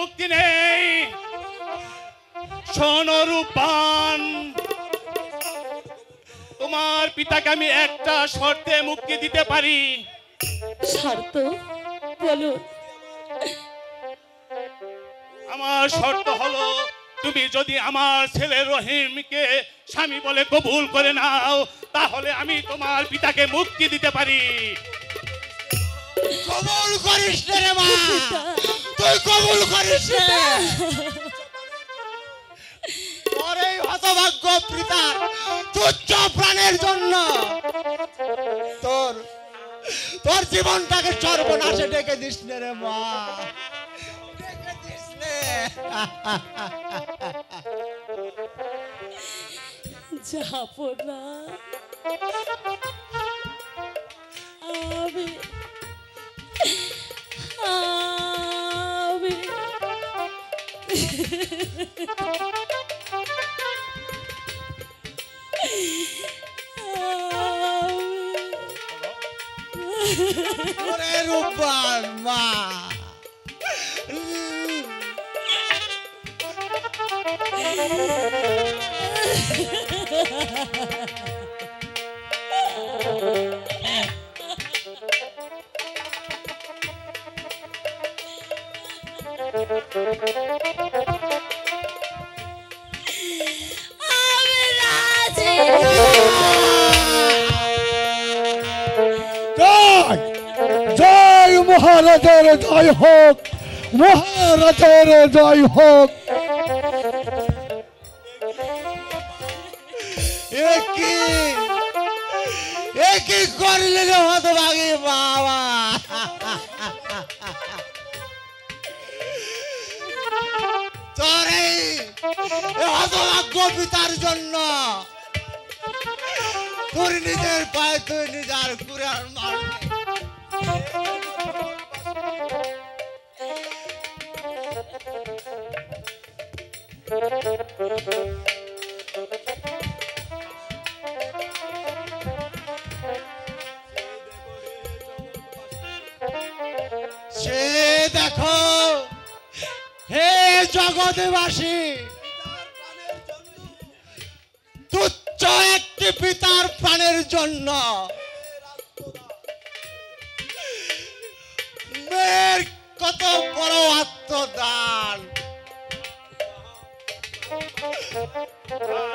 মুক্তি নেই। শোনো রূপবান, তোমার পিতাকে আমি একটা শর্তে মুক্তি দিতে পারি। শর্ত বলুন। আমার শর্ত হলো, তুমি যদি আমার ছেলে রহিমকে স্বামী বলে কবুল করে নাও, তাহলে আমি তোমার পিতাকে মুক্তি দিতে পারি। কবুল করিস রে মা, তুই কবুল করিস রে। তোর এই হতভাগ্য পিতার তুচ্ছ প্রাণের জন্য তোর তোর জীবনটাকে সর্বনাশে ডেকে দিস রে মা, ডেকে দিস রে। যাবো না আমি, আমি ওরে রূপবান মা, জয় মহারাজের জয় হোক, মহারাজের জয় হোক। কি করলে রে হতভাগী বাবা, তোর এই হতভাগ্য পিতার জন্য তোর নিজের পায়ে তুই নিজের কুড়ার মারবে। সে দেখো হে জগৎবাসী, তুচ্ছ একটি পিতার প্রাণের জন্য মেয়ের কত বড় আত্মদান।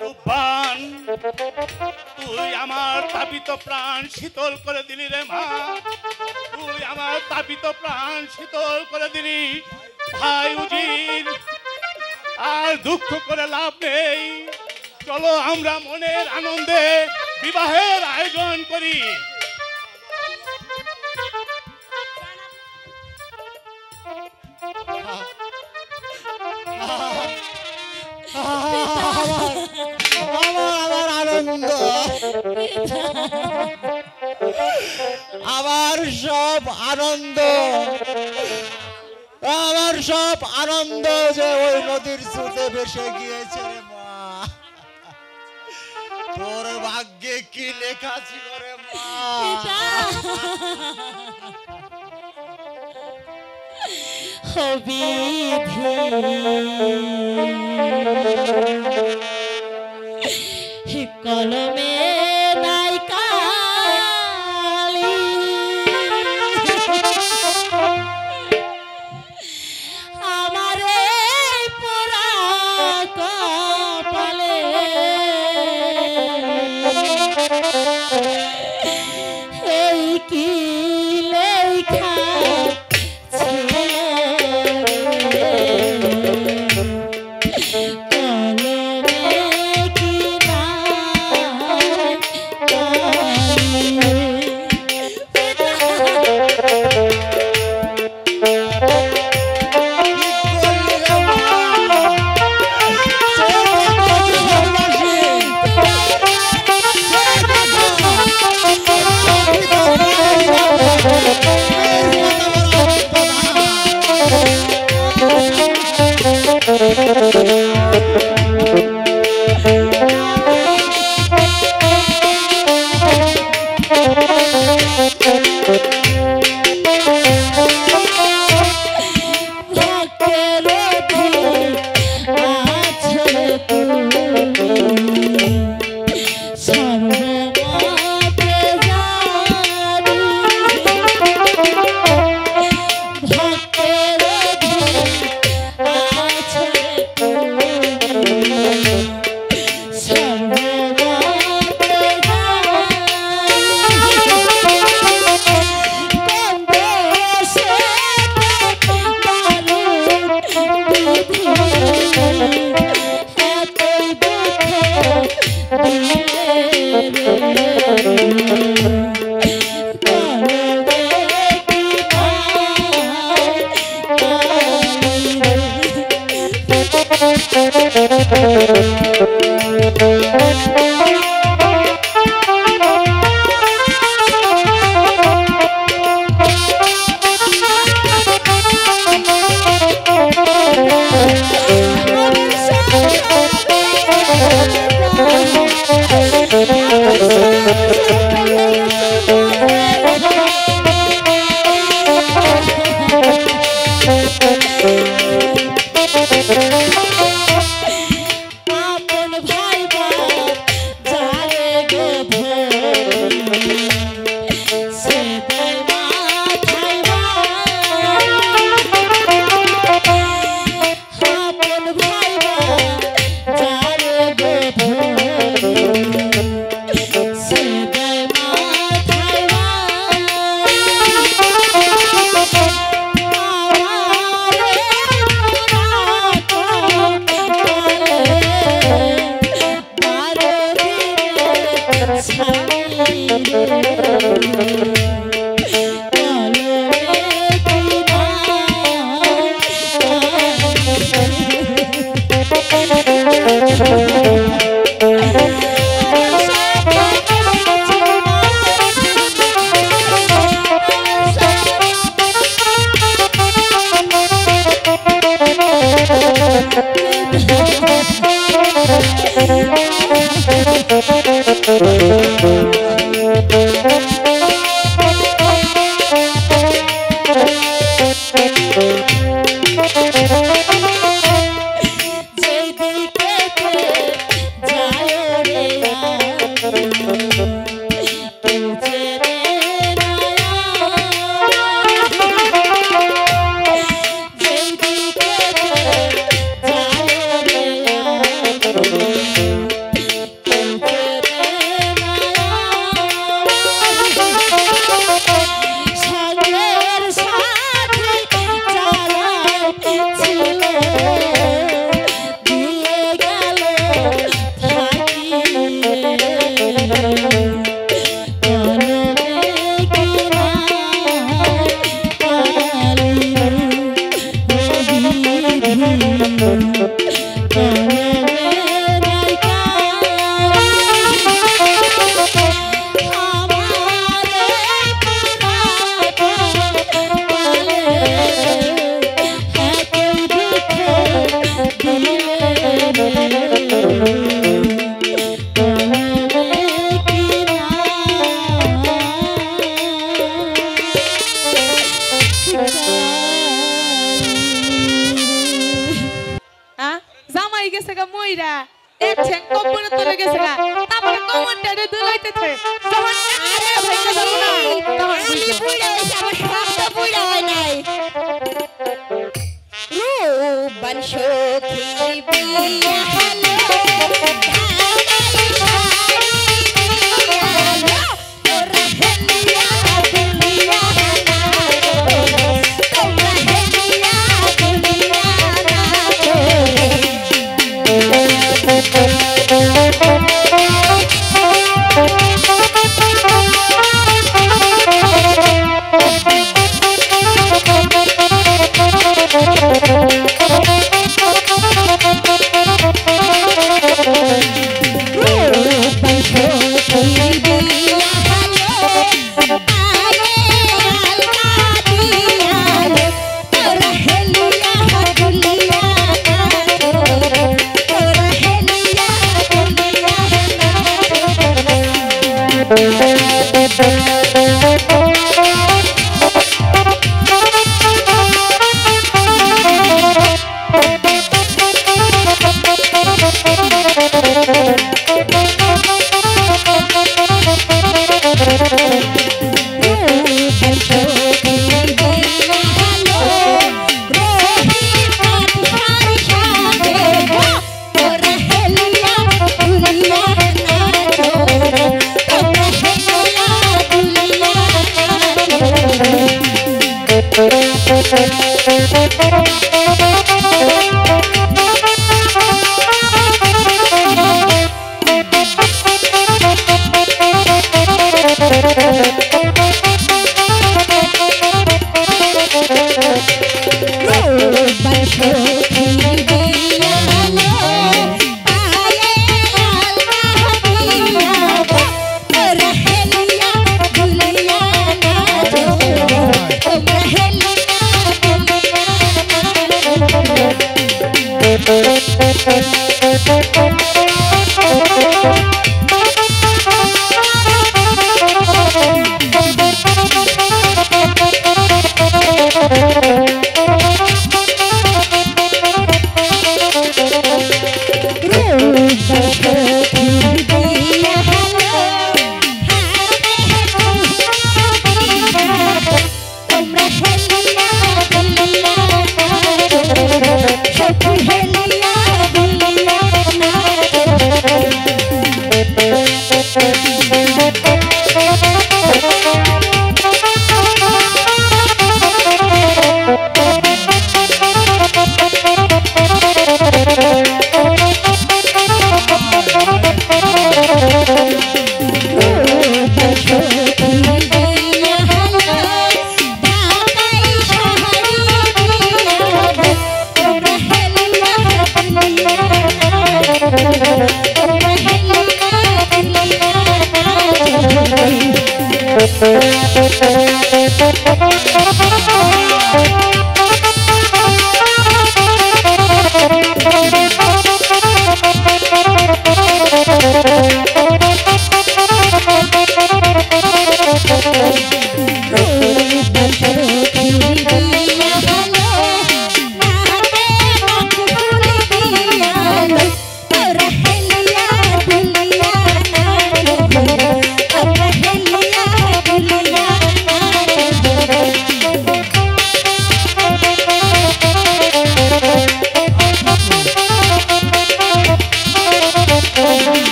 রূপবান, তুই আমার তাপিত প্রাণ শীতল করে দিলি রে মা, তুই আমার তাপিত প্রাণ শীতল করে দিলি। ভাই উজির, আর দুঃখ করে লাভ নেই, চলো আমরা মনের আনন্দে বিবাহের আয়োজন করি। আমার আনন্দ, আমার সব আনন্দ, আমার সব আনন্দ যে ওই নদীর স্রোতে ভেসে গিয়েছে রে মা। তোর ভাগ্যে কি লেখা ছিল রে মা? বিধি কলমে নাই কালি, আমার এই পোড়া কপালে এই কি লেখা ছিল ভক্তের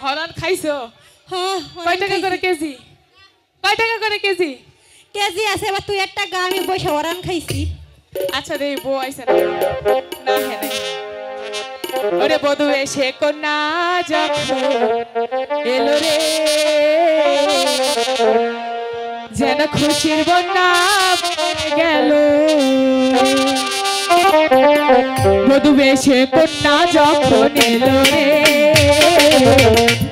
হরণ খাইছো? হ্যাঁ কয় টাকা করে কেজি? কয় টাকা করে কেজি? কেজি আছে বা তুই একটা গা আমি বসে ওরান খাইছি। আচ্ছা রে বউ আইছে না না হ্যাঁ নাই ওরে বধু এসে কন্যা যখন এলো রে যেন খুশির বন্যা গেল বধু এসে কন্যা যখন এলো রে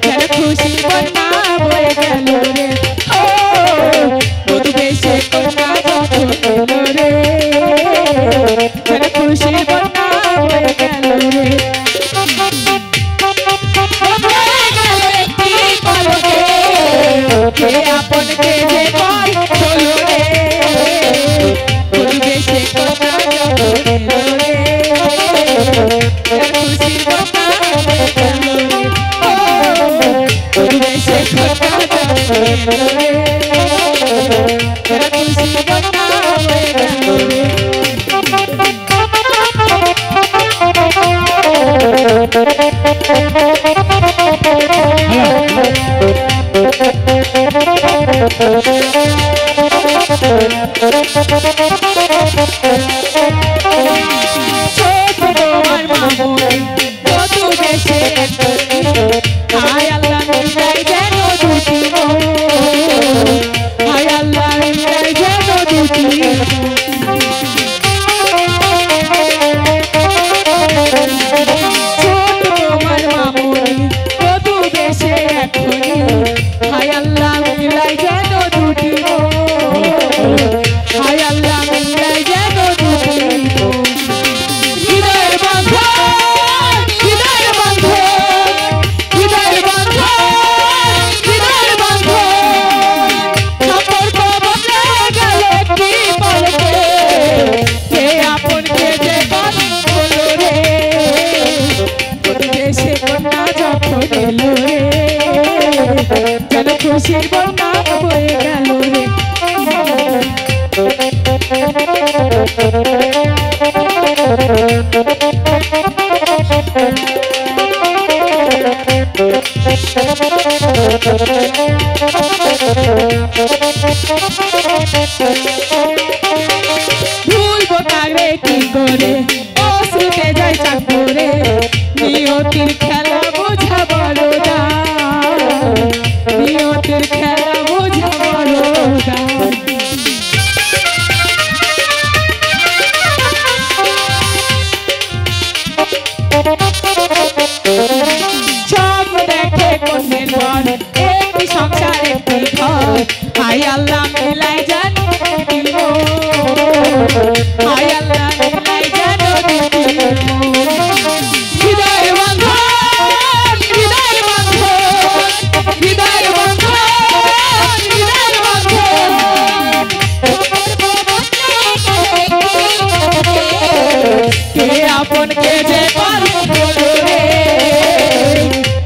যেন খুশির বন্যা বয়ে গেল রে ও বধু এসে কন্যা যখন এলো রে যেন খুশির বন্যা বয়ে গেল রে কে আপন কে যে পাই চলো রে পরিবেশে কথা চলো রে খুশি কথা চলো রে পরিবেশে কথা চলো রে খুশি কথা চলো রে তোমার মামুনি কত বেশে হায় আল্লাহ মিলাই যেন দুটি হায় আল্লাহ মিলাই যেন দুটি ছোট খুশির বন্যা বয়ে গেল রে ভুলবো কারে কি করে অশ্রুতে যাই চাক করে নিয়তির খেলা বোঝা বড় দায় নিয়তির খেলা বোঝা বড় দায় সব দেখে কোনের বর একটি সংসার একটি ঘর হাই আল্লাহ মিলাই জানো হাই আল্লাহ মিলাই জানো হৃদয় বন্ধন হৃদয় বন্ধন হৃদয় বন্ধন হৃদয় বন্ধন কে আপন কে যে পারো রে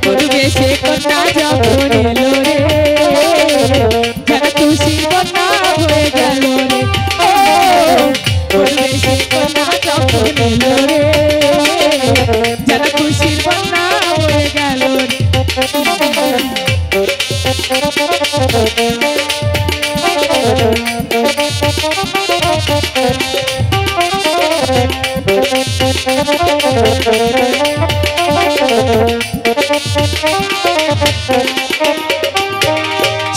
পরিবেশে কন্যা যখন এলো রে যেন খুশি কন্যা হয়ে গেল রে পরিবেশে কন্যা যখন এলো রে যেন খুশির কন্যা হয়ে গেল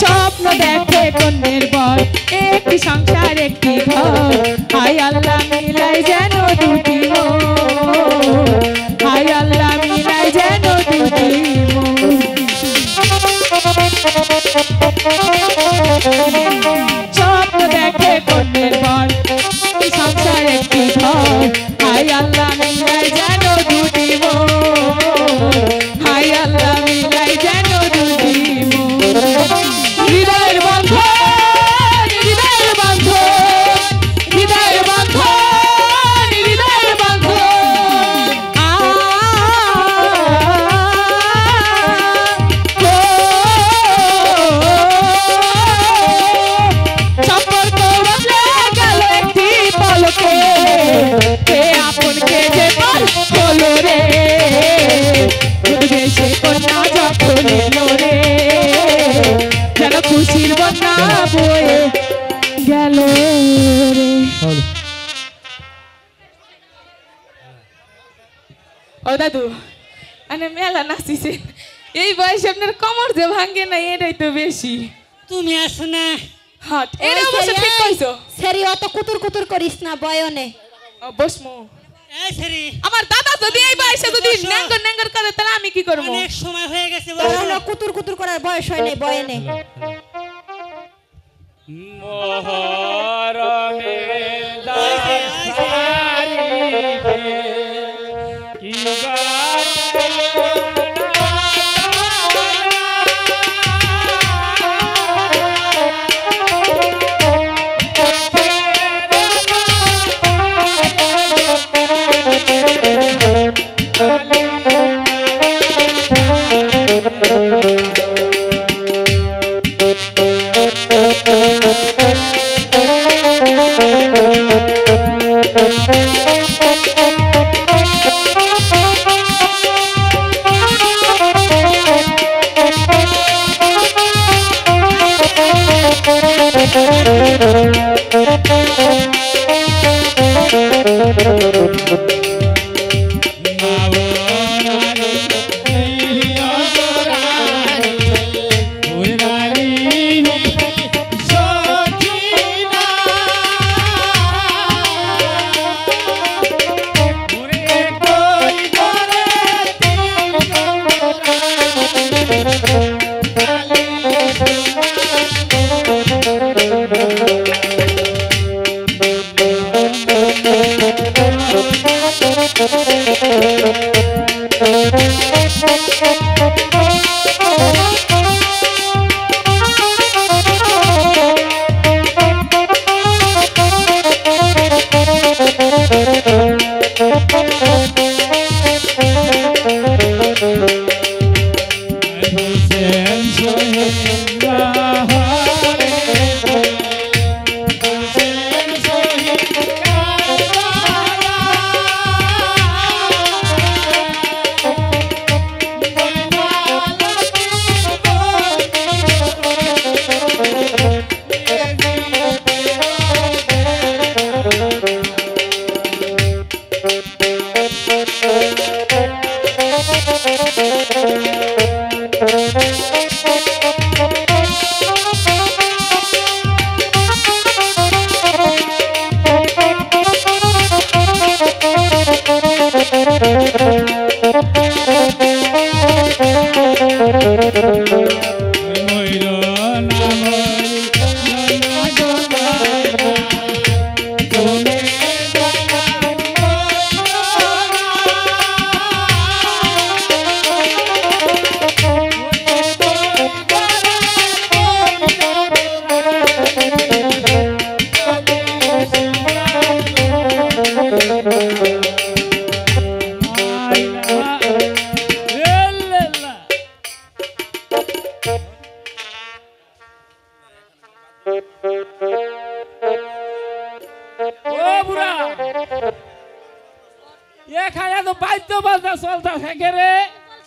স্বপ্ন দেখে কন্যের বর একটি সংসার একটি ঘর হাই আল্লাহ মিলাই যেন দুটি মন হাই আল্লাহ মিলাই যেন দুটি মন স্বপ্ন দেখে কন্যের বর একটি সংসার একটি ঘর হাই আল্লাহ মিলাই যেন দুটি মন হাই আল্লাহ মিলাই যেন দুটি মন হৃদয়ের বন্ধন হৃদয়ের বন্ধন হৃদয়ের বন্ধন হৃদয়ের বন্ধন সম্পর্ক বদলে গেল একটি পলকে কে আপন কে যে পার হলো রে দেশে কন্যা যখন এলো রে যেন খুশির বন্যা বয়ে গেল রে ও দাদু আনে মেলা নাচিছে এই বয়সে আপনার কমর যে ভাঙ্গে না এটাই তো বেশি তুমি আসো না হাট এটা অবশ্য ঠিক কইছো সেরি অত কুতুর কুতুর করিস না বয়নে বসমু এই সেরি আমার দাদা যদি এই বয়সে যদি ন্যাঙ্গর ন্যাঙ্গর করে তাহলে আমি কি করব অনেক সময় হয়ে গেছে বয়নে কুতুর কুতুর করার বয়স হয় নাই বয়নে মোহরমে দাসারিবে কি মাও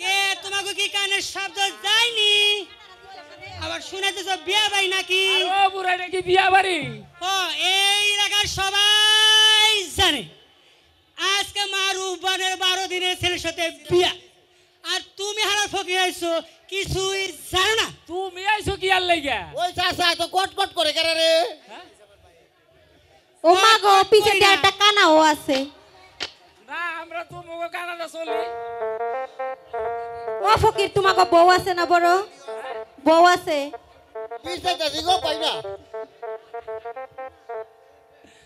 কে তোমাকে কি কানের শব্দ যায়নি? আবার শুনেতেছ বিয়া বাড়ি নাকি? ও বুড়া নাকি বিয়া বাড়ি? ও এই এলাকার সবাই জানে আজকে মারুবানের 12 দিনের ছেলের সাথে বিয়া। আর তুমি হারার ফকির আইছো কিছুই জানো না। তুমি আইছো কি আর লাগা? ওই চাচা তো কট কট করে কেন রে? ও মা গো পিছে দিয়ে একটা কানাও আছে। না আমরা তো মগো কানাডা চলি। ও ফকির তোমাকে বউ আছে না বড়? বউ আছে। পিছে যাচ্ছি গো পাই না।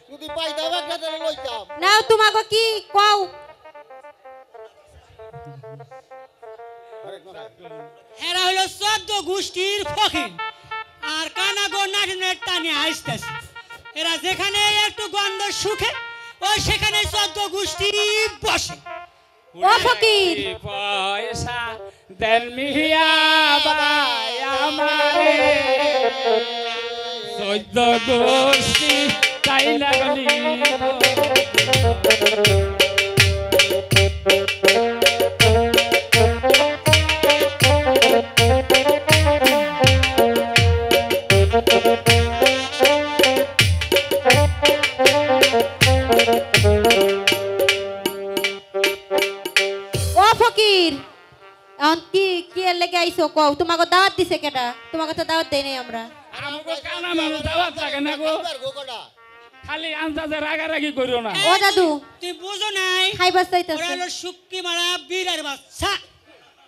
যদি পাইতাম একটা তাহলে লইতাম। নাও তোমাকে কি কও? এরা হলো 14 গোষ্ঠীর ফকির আর কানাগো নাটনের টানে আসতেছে। এরা যেখানে একটু গন্ধ সুখে ও সেখানে 14 গোষ্ঠী বসে। ও ফকির পয়সা দেন মিয়া বাই আমারে 14 গোষ্ঠী তাই না গলি ও ফকির কি কি এর লেগে আইছো কও? তোমাকে দাওয়াত দিছে কেডা? তোমাকে তো দাওয়াত দেই নাই আমরা। আমাকে কানা মানুষ দাওয়াত লাগে না গো। খালি আন্দাজে রাগারাগি করিও না। ও দাদু তুই বুঝো নাই খাইবার ওরা চাইতাছে। হলো শুটকি মারা বীরের বাচ্চা।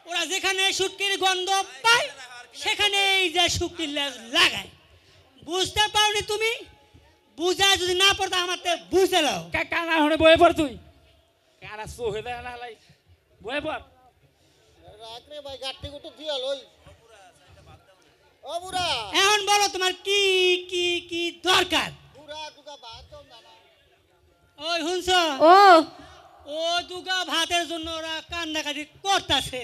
ওরা যেখানে শুটকির গন্ধ পায় সেখানে এই যে শুটকির লেজ লাগায়। বুঝতে পারোনি তুমি? বুঝা যদি না পড়তো আমার তে বুঝে লাও। কানা হনে বয়ে পড় তুই। কানা সোহে দেয় না লাই বয়ে পড়। রাখরে ভাই গাট্টি গুটো দিয়া লই। ও বুড়া এখন বলো তোমার কি কি কি দরকার? বুড়া দুগা ভাত দাও না। ওই শুনছ? ও ও দুগা ভাতের জন্য ওরা কান্দাকাটি করতেছে।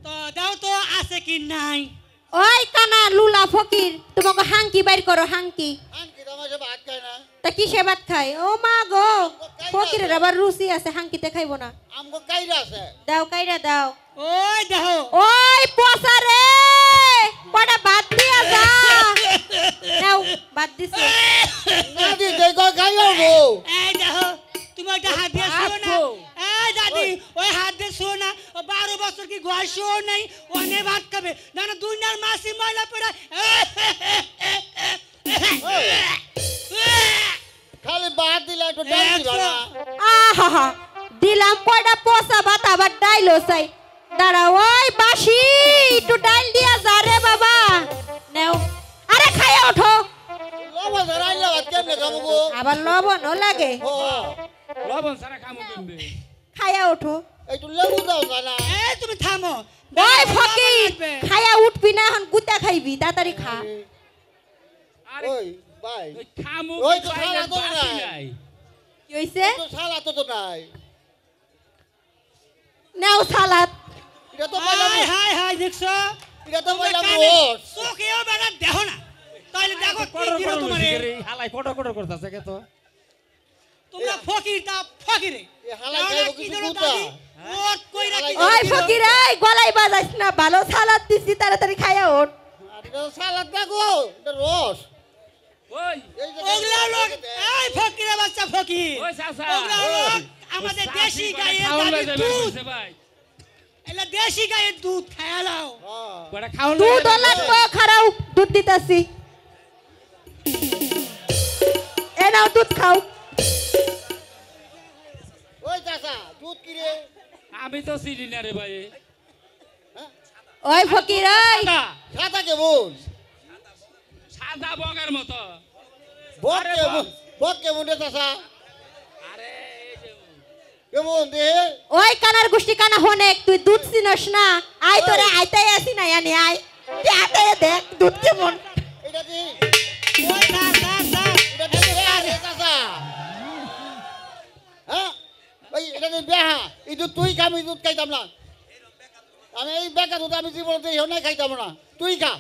তো দাও তো আছে কি নাই? ওই কানা লুলা ফকির তোমাকে হাঙ্কি বাইর করো হাঙ্কি। আনকি তোমার ভাত খায় না। তা কিসে ভাত খায়? ও মা গো ফকিরের আবার রুচি আছে হাঙ্কিতে খাইবো না। আমগো কাইরা আছে। দাও কাইরা দাও। ওই দেখো ওই পচা রে কটা ভাত দিয়া যা। নাও ভাত দিছে। না দি দেই গো খাইও গো। এই দেখো তুমি ওইটা হাত দিয়ে শুনো না। এই দাদি ওই হাত দিয়ে শুনো না। ও 12 বছর কি ঘষও নাই অনেক ভাত খাবে না না দুনিয়ার মাসি ময়লা পড়া। খালি ভাত দিলা একটু ডাল দিবা না। আহা দিলাম কয়টা পচা ভাত আবার ডাইলও চাই। দাঁড়া ওই বাসি একটু ডাইল দিয়া যা রে বাবা। নাও আরে খাইয়া ওঠো। লবণ ধরাইলা ভাত কেমনে খাবো গো? আবার লবণও লাগে। ও লবণ সারা খামু কিনবে। খাইয়া ওঠো। একটু লেবু দাও না। এই তুমি থামো। ওই ফকির খাইয়া উঠবি না এখন গুতা খাইবি তাড়াতাড়ি খা। আরে ওই ভাই ওই খামু ওই কি তো খাইলে খালা তো বাতি নাই। নাই। কি হইছে? তো সালা তো নাই। নাও সালাদ। এটা তো পাইলাম। হাই হাই হাই দেখছো? এটা তো তোমরা পাইলাম কানে রোজ। চোখেও বেড়া দেখো না। তাইলে দেখো কি কড়র দিল কড়র তোমারে। লইছে রে, হালাই কড়র কড়র করতাছে কে তো। তোমরা ফকির তা ফকিরে। এ হালাই তাহলে খাইবো কি কিছু দিল গুতা। দাদি? ওর কইরা কি হালাই ওই দিল? ফকির এই গলাই বাজাইস না ভালো সালাদ দিছি তাড়াতাড়ি খাইয়া ওঠ। আর এটা সালাদ না গো। এটা রস। ওই এই যে ওগুলা লোক এই ফকিরের বাচ্চা ফকির। ওই চাচা। ওগুলা লোক আমাদের দেশি গায়ের খাওন দাবি লই যাবে দুধ। কইছে ভাই। এলা দেশি গায়ের দুধ খায়ালাও বড় খাওন দুধ লাগবো খারাও দুধ দিতাছি এ নাও দুধ খাও ওই চাচা দুধ কি রে আমি তো চিনি না রে ভাই ওই ফকির ওই সাদা সাদা কেমন সাদা বগের মতো বক আরে কেমন বাপ। বক কেমন রে চাচা আরে এই যে কেমন দে ওই কানার গুষ্টি কানা হনেক তুই দুধ চিনস না আই তোরে আইতাই আসি না জানি আই তুই আইতাই দেখ দুধ কেমন এটা দি ওই স্যার এটা দি রে চাচা হ্যাঁ ওই এটা দি বেহা এই দুধ তুই খা আমি দুধ খাইতাম না আমি এই বেকা দুধ আমি জীবনে এই হনে খাইতাম না তুই খা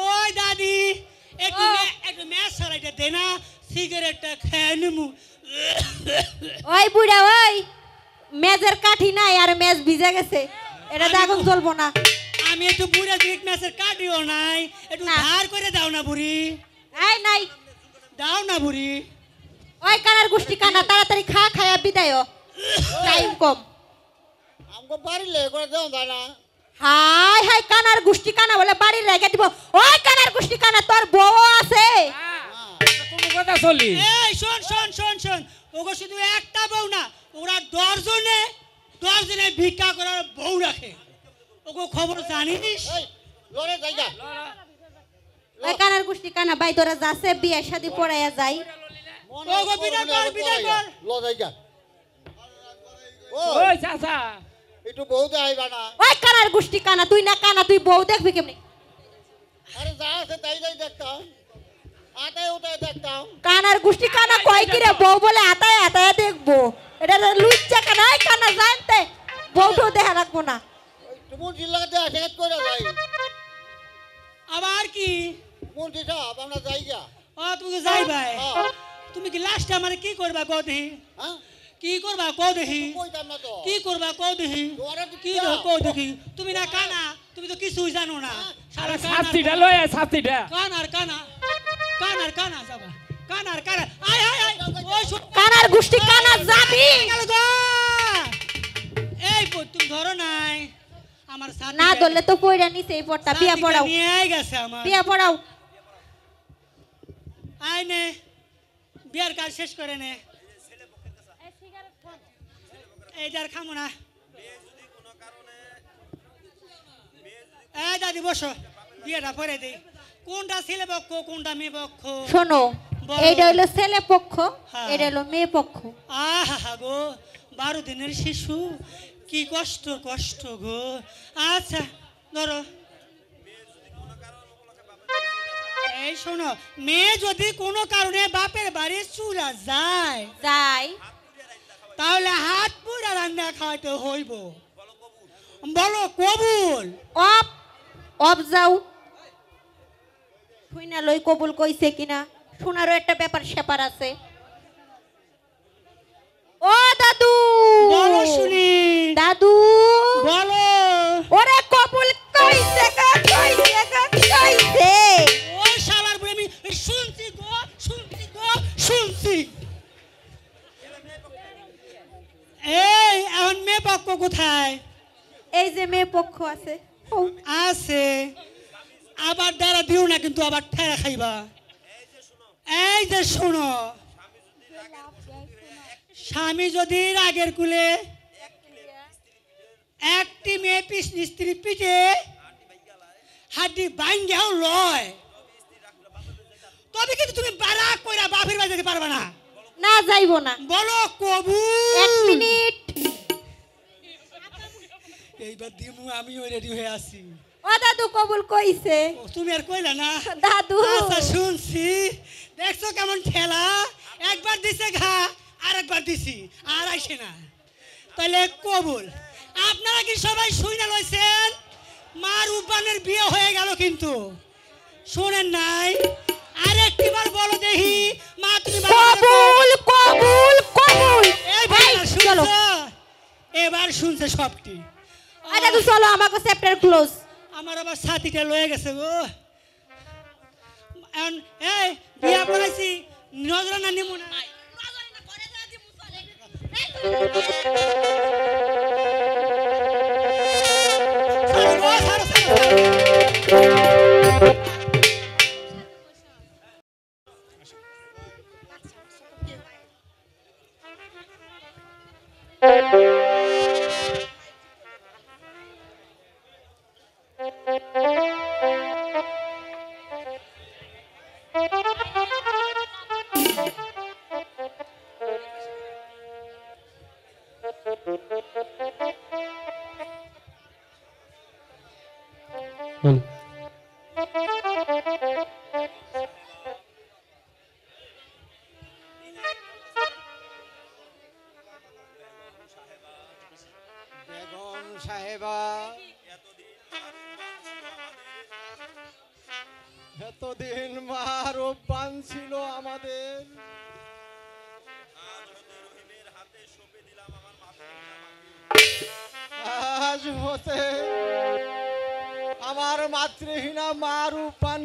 ওই দাদি একটু ম্যাচ সারাইটা দে না সিগারেটটা খেয়ে নিমু ওই বুড়া ওই মেজের কাঠি নাই আর মেজ ভিজে গেছে এটা দাগুন চলবো না আমি একটু বুড়া দিক ম্যাচের কাটিও নাই একটু না। ধার করে দাও না বুড়ি এই নাই দাও না বুড়ি ওই কানার গুষ্টি কানা তাড়াতাড়ি খা খায়া বিদায় হ। টাইম কম আমাকে পারিলে করে দেও না হাই হাই কানার গুষ্টি কানা বলে বাড়ির রেখে দিব ওই কানার গুষ্টি কানা তোর বউ আছে কোনো কথা চলি এই শোন ওগো শুধু একটা বউ না ওরা 10 জনে ভিক্ষা করার বউ রাখে ওগো খবর জানিস এই লড়ে জায়গা ওই কানার গুষ্টি কানা ভাই তোরা যাচ্ছে বিয়ে শাদি পড়াইয়া যাই ওগো বিদায় কর ল জায়গা ও ওই চাচা একটু বহুত আইবা না ওই কানার গুষ্টি কানা তুই না কানা তুই বউ দেখবি কেমনি আরে যা আছে তাই দেখতাম আতায় উতায় দেখতাম কানার গুষ্টি কানা কয় কি রে বউ বলে আতায় আতায় দেখবো এটা লুচ্চা কানা ওই কানা জানতে বউটাও দেখা রাখবো না তুমি জিল্লাতে আসে করে যাই আবার কি মন্ত্রী সাহেব আমরা যাইগা ও তুমি যাই ভাই হ্যাঁ তুমি কি লাস্ট আমারে কি করবা কও দেখি হ্যাঁ কি করবা কও দেখি কইতাম না তো কি করবা কও দেখি তোরা তো কি কি কও দেখি তুমি না কানা তুমি তো কিছুই জানো না সারা ছাত্রীটা লয় ছাত্রীটা কানার যাবা কানার আয় ওই শোন কানার গুষ্টি কানা যাবি গেল গো এই তুমি ধরো নাই আমার সাথে না ধরলে তো পয়রা নিছে এই পড়তা বিয়া পড়াও নিয়ে গেছে আমার বিয়া পড়াও আয় নে বিয়ার কাজ শেষ করে নে এই যার খামো না এই দাদি বসো বিয়েটা পরে দেই কোনটা ছেলে পক্ষ কোনটা মেয়ে পক্ষ শোনো বলো। এইটা হলো ছেলে পক্ষ হ্যাঁ। এটা হলো মেয়ে পক্ষ আহা গো 12 দিনের শিশু কি কষ্ট গো আচ্ছা ধরো এই শোনো মেয়ে যদি কোনো কারণে বাপের বাড়ি চুরা যায় যাই তাহলে হাত পুরা রান্না খাওয়াতে হইব বলো কবুল অপ অপ যাও শুইনা লই কবুল কইছে কিনা শোনারও একটা ব্যাপার স্যাপার আছে ও দাদু বলো শুনি দাদু বলো ওরে কবুল কইছে কইছে ও শালার বই আমি শুনছি এই এখন মেয়ে পক্ষ কোথায় এই যে মেয়ে পক্ষ আছে ও, আছে আবার দ্বারা দিও না কিন্তু আবার ঠেরা খাইবা এই যে শোনো স্বামী যদি রাগের কুলে একটি মেয়ে স্ত্রী পিঠে হাড্ডি ভাঙ্গেও লয় তবে কিন্তু তুমি বারাক কইরা বাপের বাড়ি যেতে পারবে না না যাইবো না বলো কবু 1 মিনিট এইবার দিমু আমিও রেডি হয়ে আছি ও দাদু কবুল কইছে ও, তুমি আর কইলা না দাদু আচ্ছা শুনছি দেখছো কেমন ঠেলা একবার দিছে ঘা আরেকবার দিছি আর আইসে না তাহলে কবুল আপনারা কি সবাই শুনে লইছেন মার উপানের বিয়ে হয়ে গেল কিন্তু শুনেন নাই আরেকটিবার বলো দেখি মা তুমি কবুল কবুল কবুল এইবার এই, চলো শুনছো এবার শুনছে সবটি আই দাদু চলো আমাকে চ্যাপ্টার ক্লোজ আমার আবার সাথীটা লয়ে গেছে গো এখন এই বিয়া পড়াইছি নজরানা নিমু না বল। বেগম সাহেবা, এতদিন মার অভ্যান ছিল আমাদের, আজ হতে আমার মাতৃহীনা মার উপান